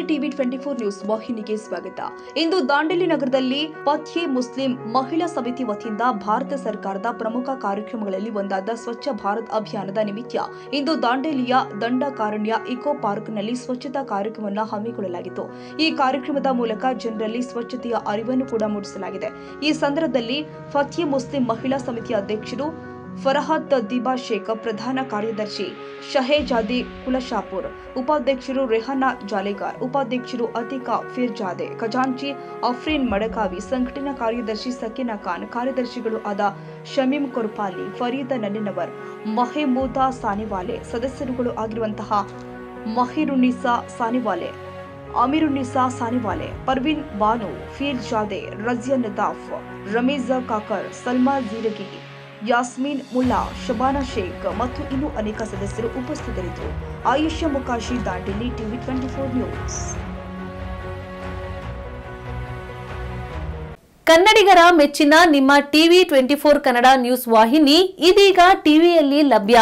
TV 24 news ವಾಹಿನಿಗೆ ಸ್ವಾಗತ. ಇಂದು ದಾಂಡೇಲಿ ನಗರದಲ್ಲಿ ಪಥ್ಯೆ ಮುಸ್ಲಿಂ ಮಹಿಳಾ ಸಮಿತಿ ವತಿಯಿಂದ ಭಾರತ ಸರ್ಕಾರದ ಪ್ರಮುಖ ಕಾರ್ಯಕ್ರಮಗಳಲ್ಲಿ ಒಂದಾದ ಸ್ವಚ್ಛ ಭಾರತ್ ಅಭಿಯಾನದ ನಿಮಿತ್ತ ಇಂದು ದಾಂಡೇಲಿಯ ದಂಡಕಾರಣ್ಯ ಇಕೋ ಪಾರ್ಕ್ನಲ್ಲಿ ಸ್ವಚ್ಛತಾ ಕಾರ್ಯಕ್ರಮವನ್ನು ಹಮ್ಮಿಕೊಳ್ಳಲಾಗಿತ್ತು. ಈ ಕಾರ್ಯಕ್ರಮದ ಮೂಲಕ ಜನರಲ್ಲಿ ಸ್ವಚ್ಛತೆಯ ಅರಿವನ್ನು ಕೂಡ ಮೂಡಿಸಲಾಗಿದೆ. ಈ ಸಂದರ್ಭದಲ್ಲಿ ಪಥ್ಯೆ ಮುಸ್ಲಿಂ ಮಹಿಳಾ ಸಮಿತಿಯ ಅಧ್ಯಕ್ಷರು ಫರಹತ್ ದಿಬಾ ಶೇಖ್, ಪ್ರಧಾನ ಕಾರ್ಯದರ್ಶಿ ಶಹೇಜಾದಿ ಕುಲಶಾಪುರ್, ಉಪಾಧ್ಯಕ್ಷರು ರೆಹಾನಾ ಜಾಲೆಗಾರ್, ಉಪಾಧ್ಯಕ್ಷರು ಅತಿಕಾ ಫಿರ್ಜಾದೆ, ಖಜಾಂಚಿ ಅಫ್ರೀನ್ ಮಡಕಾವಿ, ಸಂಘಟನಾ ಕಾರ್ಯದರ್ಶಿ ಸಕೀನಾ ಖಾನ್, ಕಾರ್ಯದರ್ಶಿಗಳು ಆದ ಶಮೀಂ ಕೊರ್ಪಾಲಿ, ಫರೀದ ನನ್ನಿನವರ್, ಮಹಮೂದಾ ಸಾನಿವಾಲೆ, ಸದಸ್ಯರುಗಳು ಆಗಿರುವಂತಹ ಮಹಿರುನ್ನಿಸಾ ಸಾನಿವಾಲೆ, ಅಮೀರುನ್ನಿಸಾ ಸಾನಿವಾಲೆ, ಪರ್ವೀನ್ ಬಾನು, ಫೀರ್ಜಾದೆ, ರಜಿಯಾ ನದಾಫ್, ರಮೀಜಾ ಕಾಕರ್, ಸಲ್ಮಾ ಜೀರಗಿ, ಯಾಸ್ಮೀನ್ ಮುಲ್ಲಾ, ಶಬಾನಾ ಶೇಖ್ ಮತ್ತು ಇನ್ನೂ ಅನೇಕ ಸದಸ್ಯರು ಉಪಸ್ಥಿತರಿದ್ದರು. ಆಯುಷ್ಯ ಮುಕಾಶಿ, ದಾಂಡೇಲಿ, ಟಿವಿ 24 ನ್ಯೂಸ್. ಕನ್ನಡಿಗರ ಮೆಚ್ಚಿನ ನಿಮ್ಮ ಟಿವಿ 24 ಕನ್ನಡ ನ್ಯೂಸ್ ವಾಹಿನಿ ಇದೀಗ ಟಿವಿಯಲ್ಲಿ ಲಭ್ಯ.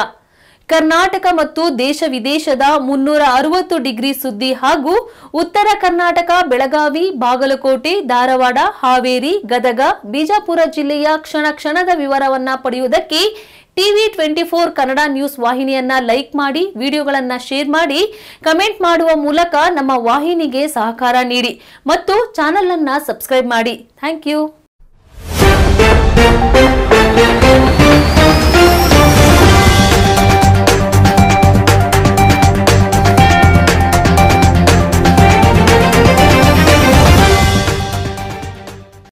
ಕರ್ನಾಟಕ ಮತ್ತು ದೇಶ ವಿದೇಶದ 360 ಡಿಗ್ರಿ ಸುದ್ದಿ ಹಾಗೂ ಉತ್ತರ ಕರ್ನಾಟಕ, ಬೆಳಗಾವಿ, ಬಾಗಲಕೋಟೆ, ಧಾರವಾಡ, ಹಾವೇರಿ, ಗದಗ, ಬಿಜಾಪುರ ಜಿಲ್ಲೆಯ ಕ್ಷಣ ಕ್ಷಣದ ವಿವರವನ್ನ ಪಡೆಯುವುದಕ್ಕೆ ಟಿವಿ 24 ಕನ್ನಡ ನ್ಯೂಸ್ ವಾಹಿನಿಯನ್ನ ಲೈಕ್ ಮಾಡಿ, ವಿಡಿಯೋಗಳನ್ನ ಶೇರ್ ಮಾಡಿ, ಕಮೆಂಟ್ ಮಾಡುವ ಮೂಲಕ ನಮ್ಮ ವಾಹಿನಿಗೆ ಸಹಕಾರ ನೀಡಿ ಮತ್ತು ಚಾನೆಲ್ ಅನ್ನ ಸಬ್ಸ್ಕ್ರೈಬ್ ಮಾಡಿ. Thank you.